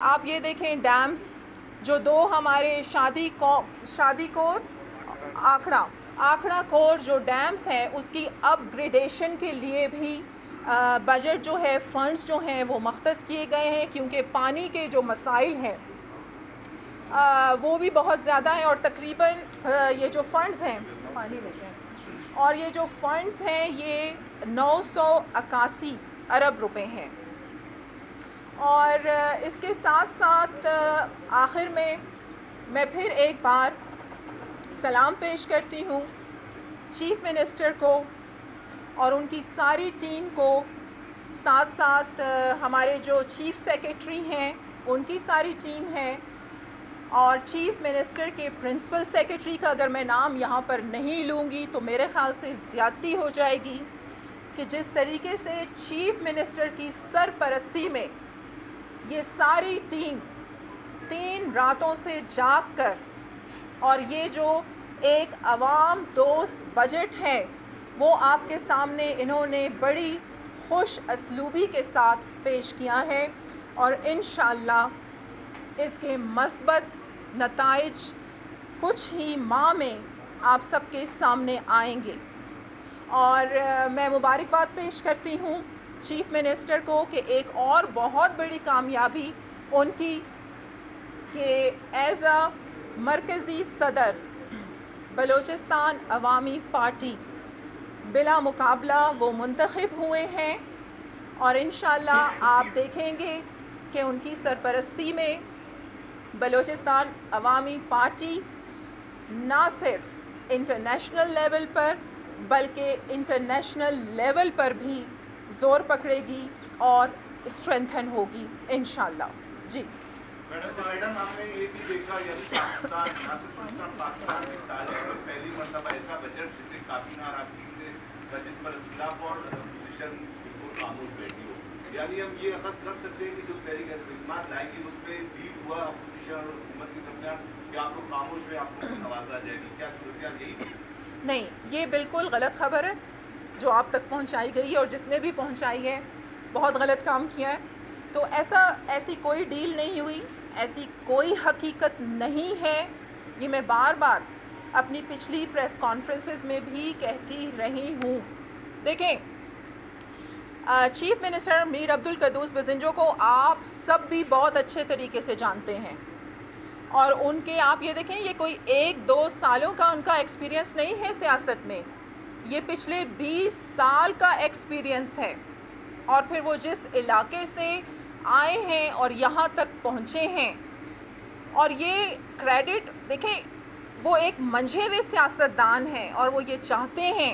آپ یہ دیکھیں ڈیمز جو دو ہمارے شادی کور آکھڑا کور جو ڈیمز ہیں اس کی اپ گریڈیشن کے لیے بھی بجٹ جو ہے فنڈز جو ہیں وہ مختص کیے گئے ہیں کیونکہ پانی کے جو مسائل ہیں وہ بھی بہت زیادہ ہیں اور تقریباً یہ جو فنڈز ہیں پانی لے جائیں اور یہ جو فنڈز ہیں یہ 981 ارب روپے ہیں اور اس کے ساتھ ساتھ آخر میں پھر ایک بار سلام پیش کرتی ہوں چیف منسٹر کو اور ان کی ساری ٹیم کو ساتھ ساتھ ہمارے جو چیف سیکریٹری ہیں ان کی ساری ٹیم ہے اور چیف منسٹر کے پرنسپل سیکریٹری کا اگر میں نام یہاں پر نہیں لوں گی تو میرے خیال سے زیادتی ہو جائے گی کہ جس طریقے سے چیف منسٹر کی سرپرستی میں یہ ساری ٹیم 3 راتوں سے جاگ کر اور یہ جو ایک عوام دوست بجٹ ہے وہ آپ کے سامنے انہوں نے بڑی خوش اسلوبی کے ساتھ پیش کیا ہے اور انشاءاللہ اس کے مثبت نتائج کچھ ہی ماہ میں آپ سب کے سامنے آئیں گے اور میں مبارکباد پیش کرتی ہوں چیف منسٹر کو کہ ایک اور بہت بڑی کامیابی ان کی کہ ایز اے مرکزی صدر بلوچستان عوامی پارٹی بلا مقابلہ وہ منتخب ہوئے ہیں اور انشاءاللہ آپ دیکھیں گے کہ ان کی سرپرستی میں بلوچستان عوامی پارٹی نہ صرف انٹرنیشنل لیول پر بلکہ انٹرنیشنل لیول پر بھی زور پکڑے گی اور اسٹرینتھن ہوگی انشاءاللہ جی میڈم ہم نے یہ بھی دیکھا یعنی پاکستان نہ صرف پاکستان کی تاریخ میں پہلی مرتبہ ایسا بجٹ جسے کافی ناراضگی سے جس پر اختلاف اور اپوزیشن بالکل خاموش بیٹھی ہو یعنی ہم یہ عقد کر سکتے ہیں کہ جو تحریک خدمات لائے گی اس پہ ڈیل ہوا اپوزیشن اور حکومت کے درمیان کہ آپ لوگ خاموش ہوئے آپ کو نوازا جائے گی کیا صورتحال یہی تھی؟ نہیں یہ بالکل غلط خبر ہے جو آپ تک پہنچائی گئی ہے اور جس نے بھی پہنچائی ہے بہت غلط کام کیا ہے تو ایسی کوئی ڈیل نہیں ہوئی ایسی کوئی حقیقت نہیں ہے یہ میں بار بار اپنی پچھلی پریس کانفرنسز میں بھی کہتی رہی ہوں دیکھیں چیف منسٹر میر عبدالقدوس بزنجو کو آپ سب بھی بہت اچھے طریقے سے جانتے ہیں اور ان کے آپ یہ دیکھیں یہ کوئی 1-2 سالوں کا ان کا ایکسپیرینس نہیں ہے سیاست میں یہ پچھلے 20 سال کا ایکسپیرینس ہے اور پھر وہ جس علاقے سے آئے ہیں اور یہاں تک پہنچے ہیں اور یہ کریڈٹ دیکھیں وہ ایک منجھے ہوئے سیاستدان ہیں اور وہ یہ چاہتے ہیں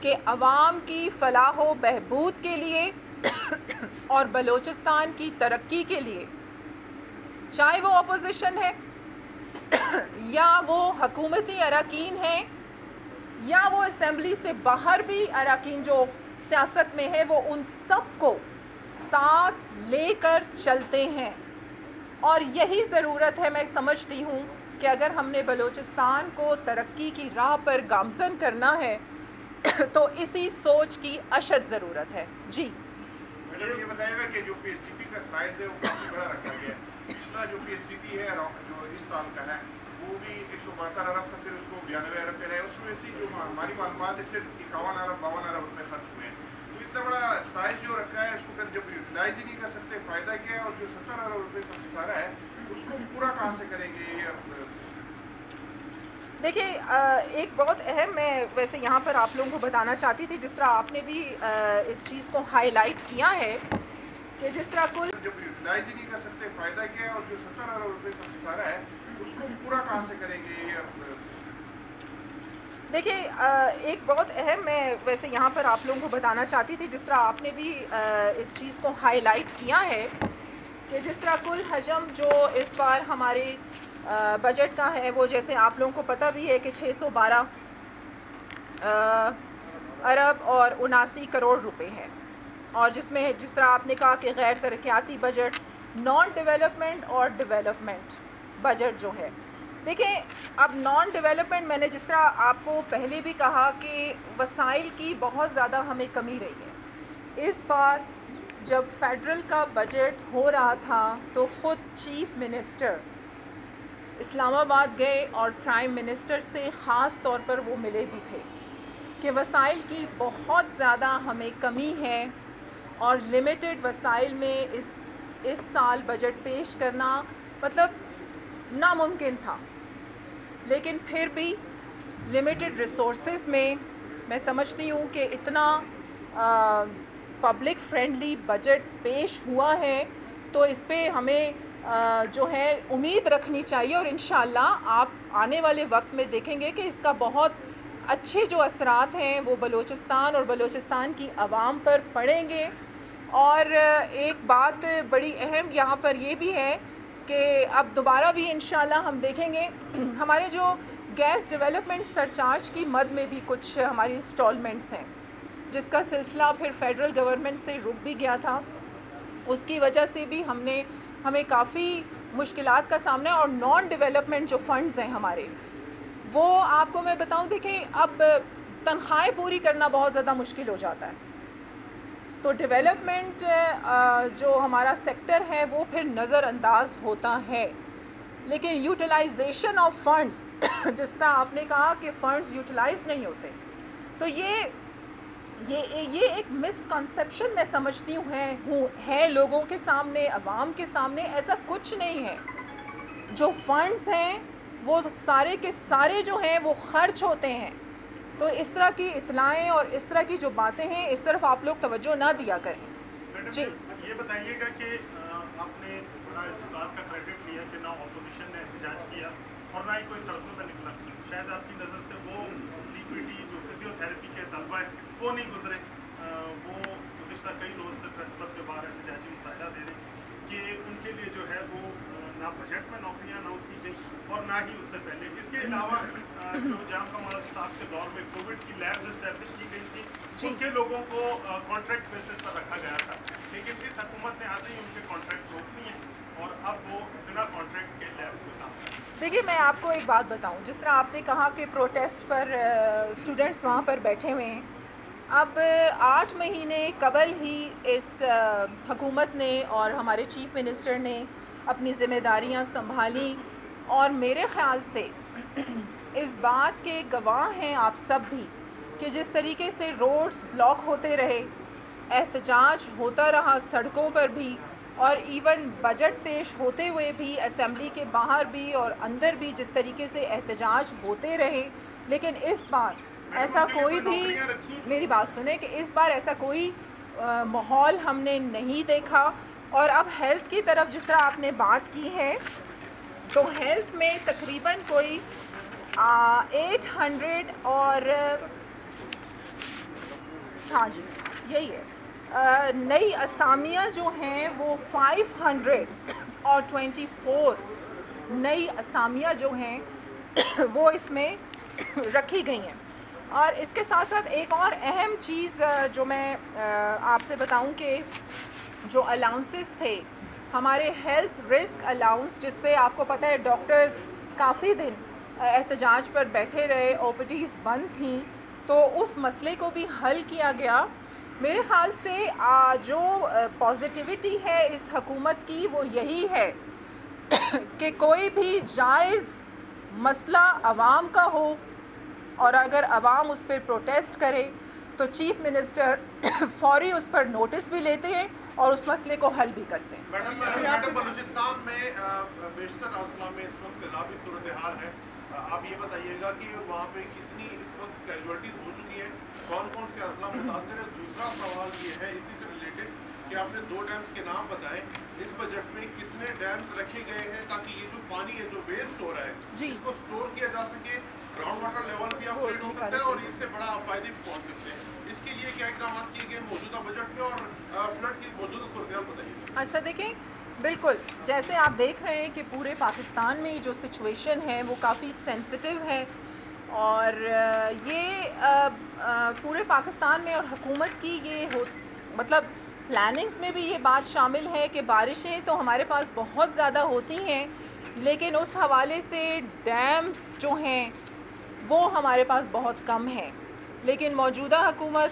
کہ عوام کی فلاح و بہبود کے لیے اور بلوچستان کی ترقی کے لیے چاہے وہ اپوزیشن ہے یا وہ حکومتی اراکین ہیں یا وہ اسمبلی سے باہر بھی اراکین جو سیاست میں ہے وہ ان سب کو ساتھ لے کر چلتے ہیں اور یہی ضرورت ہے میں سمجھتی ہوں کہ اگر ہم نے بلوچستان کو ترقی کی راہ پر گامزن کرنا ہے تو اسی سوچ کی اشد ضرورت ہے جی میڈم یہ بتائیے گا کہ جو پی ایس ڈی پی کا سائز ہے وہ کافی بڑا رکھا گیا ہے پچھلا جو پی ایس ڈی پی ہے جو اس سال کا ہے وہ بھی 172 ارب تھا پھر اس کو 92 ارب پہ رہے اس میں سے جو ہماری معلومات ہے صرف 51 ارب 52 ارب روپے خرچ ہوئے ہیں تو اتنا بڑا سائز جو رکھا ہے اس کو جب یوٹیلائز ہی نہیں کر سکتے فائدہ کیا ہے اور جو 70 ارب روپے کا خسارہ ہے اس کو پورا کہاں سے کریں گے دیکھیے ایک بہت اہم میں ویسے یہاں پر آپ لوگوں کو بتانا چاہتی تھی جس طرح آپ نے بھی اس چیز کو ہائی لائٹ کیا ہے کہ جس طرح کل جب یوٹیلائز ہی نہیں کر سکتے فائدہ کیا ہے اور جو 70 ارب روپے کا خسارہ ہے اس کو پورا کہاں سے کریں گے دیکھیے ایک بہت اہم میں ویسے یہاں پر آپ لوگوں کو بتانا چاہتی تھی جس طرح آپ نے بھی اس چیز کو ہائی لائٹ کیا ہے کہ جس طرح کل حجم جو اس بار ہمارے بجٹ کا ہے وہ جیسے آپ لوگوں کو پتہ بھی ہے کہ 612 ارب اور 79 کروڑ روپے ہے اور جس میں جس طرح آپ نے کہا کہ غیر ترقیاتی بجٹ نان ڈیولپمنٹ اور ڈیولپمنٹ بجٹ جو ہے دیکھیں اب نان ڈیولپمنٹ میں نے جس طرح آپ کو پہلے بھی کہا کہ وسائل کی بہت زیادہ ہمیں کمی رہی ہے اس بار جب فیڈرل کا بجٹ ہو رہا تھا تو خود چیف منسٹر اسلام آباد گئے اور پرائم منسٹر سے خاص طور پر وہ ملے بھی تھے کہ وسائل کی بہت زیادہ ہمیں کمی ہے اور لمیٹڈ وسائل میں اس سال بجٹ پیش کرنا مطلب ناممکن تھا. لیکن پھر بھی لمیٹڈ ریسورسز میں سمجھتی ہوں کہ اتنا پبلک فرینڈلی بجٹ پیش ہوا ہے تو اس پہ ہمیں جو ہے امید رکھنی چاہیے اور انشاءاللہ آپ آنے والے وقت میں دیکھیں گے کہ اس کا بہت اچھے جو اثرات ہیں وہ بلوچستان اور بلوچستان کی عوام پر پڑیں گے. اور ایک بات بڑی اہم یہاں پر یہ بھی ہے کہ اب دوبارہ بھی انشاءاللہ ہم دیکھیں گے ہمارے جو گیس ڈیولپمنٹ سرچارج کی مد میں بھی کچھ ہماری انسٹالمنٹس ہیں جس کا سلسلہ پھر فیڈرل گورنمنٹ سے رک بھی گیا تھا. اس کی وجہ سے بھی ہمیں کافی مشکلات کا سامنا ہے. اور نان ڈیولپمنٹ جو فنڈز ہیں ہمارے وہ آپ کو میں بتاؤں دیکھیں اب تنخواہیں پوری کرنا بہت زیادہ مشکل ہو جاتا ہے تو ڈیولپمنٹ جو ہمارا سیکٹر ہے وہ پھر نظر انداز ہوتا ہے. لیکن یوٹیلائزیشن آف فنڈز جس طرح آپ نے کہا کہ فنڈز یوٹیلائز نہیں ہوتے تو یہ ایک مسکنسیپشن میں سمجھتی ہوں ہے لوگوں کے سامنے, عوام کے سامنے. ایسا کچھ نہیں ہے. جو فنڈز ہیں وہ سارے کے سارے جو ہیں وہ خرچ ہوتے ہیں. تو اس طرح کی اطلاعیں اور اس طرح کی جو باتیں ہیں اس طرف آپ لوگ توجہ نہ دیا کریں. جی یہ بتائیے گا کہ آپ نے بڑا اس بات کا کریڈٹ لیا کہ نہ اپوزیشن نے احتجاج کیا اور نہ ہی کوئی سڑکوں پہ نکلا. شاید آپ کی نظر سے وہ لیکوڈی جو فزیو تھراپی کے طلبہ ہیں وہ نہیں گزرے. وہ گزشتہ کئی روز سے پریس کلب کے باہر احتجاجی مظاہرہ دے رہے کہ ان کے لیے جو ہے وہ نہ بجٹ میں نوکریاں اناؤنس کی گئی اور نہ ہی اس سے پہلے. اس کے علاوہ جو جام کمال صاحب کے دور میں کووڈ کی لیبز اسٹیبلش کی گئی تھی ان کے لوگوں کو کانٹریکٹ بیسس پر رکھا گیا تھا. لیکن اس حکومت نے آتے ہی ان کے کانٹریکٹ روک دیے اور اب وہ بنا کانٹریکٹ کے لیبز میں کام کریں. دیکھیے میں آپ کو ایک بات بتاؤں, جس طرح آپ نے کہا کہ پروٹیسٹ پر اسٹوڈنٹس وہاں پر بیٹھے ہوئے ہیں. اب 8 مہینے قبل ہی اس حکومت نے اور ہمارے چیف منسٹر نے اپنی ذمہ داریاں سنبھالی اور میرے خیال سے اس بات کے گواہ ہیں آپ سب بھی کہ جس طریقے سے روڈز بلاک ہوتے رہے, احتجاج ہوتا رہا سڑکوں پر بھی, اور ایون بجٹ پیش ہوتے ہوئے بھی اسمبلی کے باہر بھی اور اندر بھی جس طریقے سے احتجاج ہوتے رہے. لیکن اس بار ایسا کوئی بھی, میری بات سنیں, کہ اس بار ایسا کوئی ماحول ہم نے نہیں دیکھا. اور اب ہیلتھ کی طرف جس طرح آپ نے بات کی ہے تو ہیلتھ میں تقریباً کوئی 800 اور ہاں جی یہی ہے, نئی اسامیاں جو ہیں وہ 524 نئی اسامیاں جو ہیں وہ اس میں رکھی گئی ہیں. اور اس کے ساتھ ساتھ ایک اور اہم چیز جو میں آپ سے بتاؤں کہ جو الاؤنسز تھے ہمارے ہیلتھ رسک الاؤنس, جس پہ آپ کو پتہ ہے ڈاکٹرز کافی دن احتجاج پر بیٹھے رہے, او پی ڈیز بند تھیں, تو اس مسئلے کو بھی حل کیا گیا. میرے خیال سے جو پازیٹیوٹی ہے اس حکومت کی وہ یہی ہے کہ کوئی بھی جائز مسئلہ عوام کا ہو اور اگر عوام اس پہ پروٹیسٹ کرے تو چیف منسٹر فوری اس پر نوٹس بھی لیتے ہیں اور اس مسئلے کو حل بھی کرتے ہیں. میڈم بلوچستان میں بیشتر اضلاع میں اس وقت سیلابی صورتحال ہے. آپ یہ بتائیے گا کہ وہاں پہ کتنی اس وقت کیجولٹیز ہو چکی ہیں, کون کون سے اضلاع متاثر ہے. دوسرا سوال یہ ہے اسی سے ریلیٹڈ کہ آپ نے 2 ڈیمز کے نام بتائے, اس بجٹ میں کتنے ڈیمز رکھے گئے ہیں تاکہ یہ جو پانی ہے جو ویسٹ ہو رہا ہے اس کو سٹور کیا جا سکے, گراؤنڈ واٹر لیول بھی اپ گریڈ ہو سکتا ہے اور اس سے بڑا فائدے بھی پہنچ سکتے ہیں. اس کے لیے کیا اقدامات کیے گئے موجودہ بجٹ میں اور فلڈ کی موجودہ صورتحال بتائیے. اچھا دیکھیں, بالکل جیسے آپ دیکھ رہے ہیں کہ پورے پاکستان میں جو سچویشن ہے وہ کافی سینسٹیو ہے اور یہ پورے پاکستان میں اور حکومت کی یہ مطلب پلاننگز میں بھی یہ بات شامل ہے کہ بارشیں تو ہمارے پاس بہت زیادہ ہوتی ہیں لیکن اس حوالے سے ڈیمز جو ہیں وہ ہمارے پاس بہت کم ہیں. لیکن موجودہ حکومت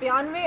92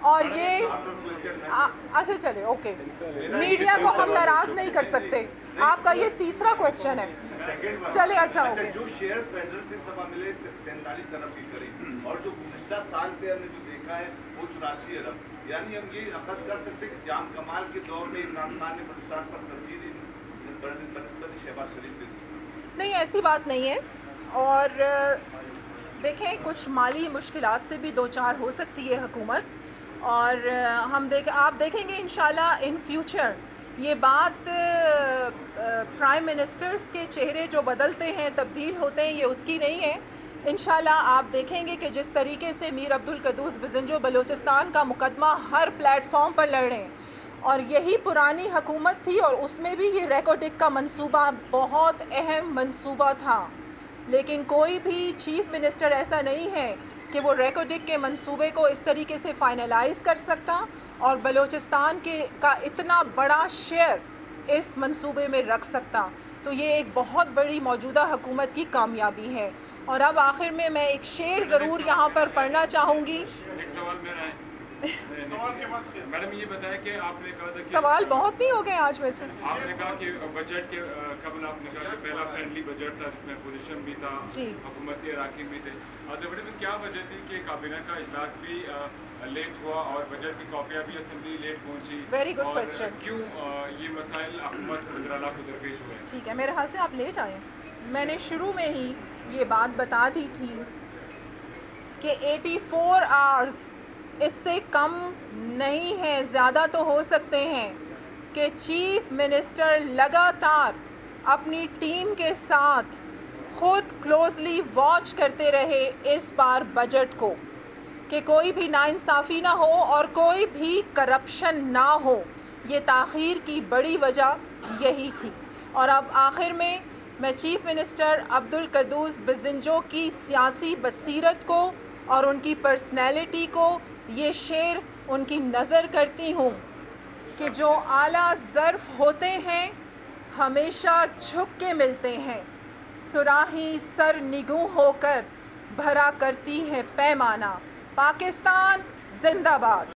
اور یہ اچھا چلے اوکے، میڈیا کو ہم ناراض نہیں کر سکتے. آپ کا یہ تیسرا کوشچن ہے. چلے اچھا اوکے. جو شیئر فیڈرل سے سبا ملے 47 ارب کے قریب، اور جو گزشتہ سال پہ ہم نے جو دیکھا ہے وہ 84 ارب، یعنی ہم یہ اخذ کر سکتے کہ جام کمال کے دور میں عمران خان نے بلوچستان پر ترجیح دی بنسبت شہباز شریف کے. نہیں ایسی بات نہیں ہے. اور دیکھیں کچھ مالی مشکلات سے بھی دو چار ہو سکتی ہے حکومت، اور آپ دیکھیں گے انشاءاللہ ان فیوچر یہ بات پرائم منسٹرز کے چہرے جو بدلتے ہیں تبدیل ہوتے ہیں یہ اس کی نہیں ہے. انشاءاللہ آپ دیکھیں گے کہ جس طریقے سے میر عبدالقدوس بزنجو بلوچستان کا مقدمہ ہر پلیٹ فارم پر لڑ رہے ہیں، اور یہی پرانی حکومت تھی اور اس میں بھی یہ ریکوڈک کا منصوبہ بہت اہم منصوبہ تھا، لیکن کوئی بھی چیف منسٹر ایسا نہیں ہے کہ وہ ریکوڈک کے منصوبے کو اس طریقے سے فائنلائز کر سکتا اور بلوچستان کا اتنا بڑا شیئر اس منصوبے میں رکھ سکتا. تو یہ ایک بہت بڑی موجودہ حکومت کی کامیابی ہے. اور اب آخر میں ایک شعر ضرور یہاں پر پڑھنا چاہوں گی. ایک سوال میرا ہے میڈم، یہ بتایا کہ آپ نے کہا تھا کہ سوال بہت نہیں ہو گئے آج ویسے. آپ نے کہا کہ بجٹ کے قبل آپ نے کہا کہ پہلا فرینڈلی بجٹ تھا جس میں اپوزیشن بھی تھا، جی، حکومتی اراکین بھی تھے. میڈم کیا وجہ تھی کہ کابینہ کا اجلاس بھی لیٹ ہوا اور بجٹ کی کاپیاں بھی اسمبلی لیٹ پہنچی؟ Very good question. کیوں یہ مسائل حکومت وزراء کو درپیش ہوئے؟ ٹھیک ہے، میرے خیال سے آپ لیٹ آئے. میں نے شروع میں ہی یہ بات بتا دی تھی کہ 84 آورز اس سے کم نہیں ہے، زیادہ تو ہو سکتے ہیں، کہ چیف منسٹر لگاتار اپنی ٹیم کے ساتھ خود کلوزلی واچ کرتے رہے اس بار بجٹ کو، کہ کوئی بھی ناانصافی نہ ہو اور کوئی بھی کرپشن نہ ہو. یہ تاخیر کی بڑی وجہ یہی تھی. اور اب آخر میں چیف منسٹر عبدالقدوس بزنجو کی سیاسی بصیرت کو اور ان کی پرسنالٹی کو یہ شعر ان کی نظر کرتی ہوں کہ جو اعلیٰ ظرف ہوتے ہیں ہمیشہ جھک کے ملتے ہیں، صراحی سر نگوں ہو کر بھرا کرتی ہے پیمانہ. پاکستان زندہ باد.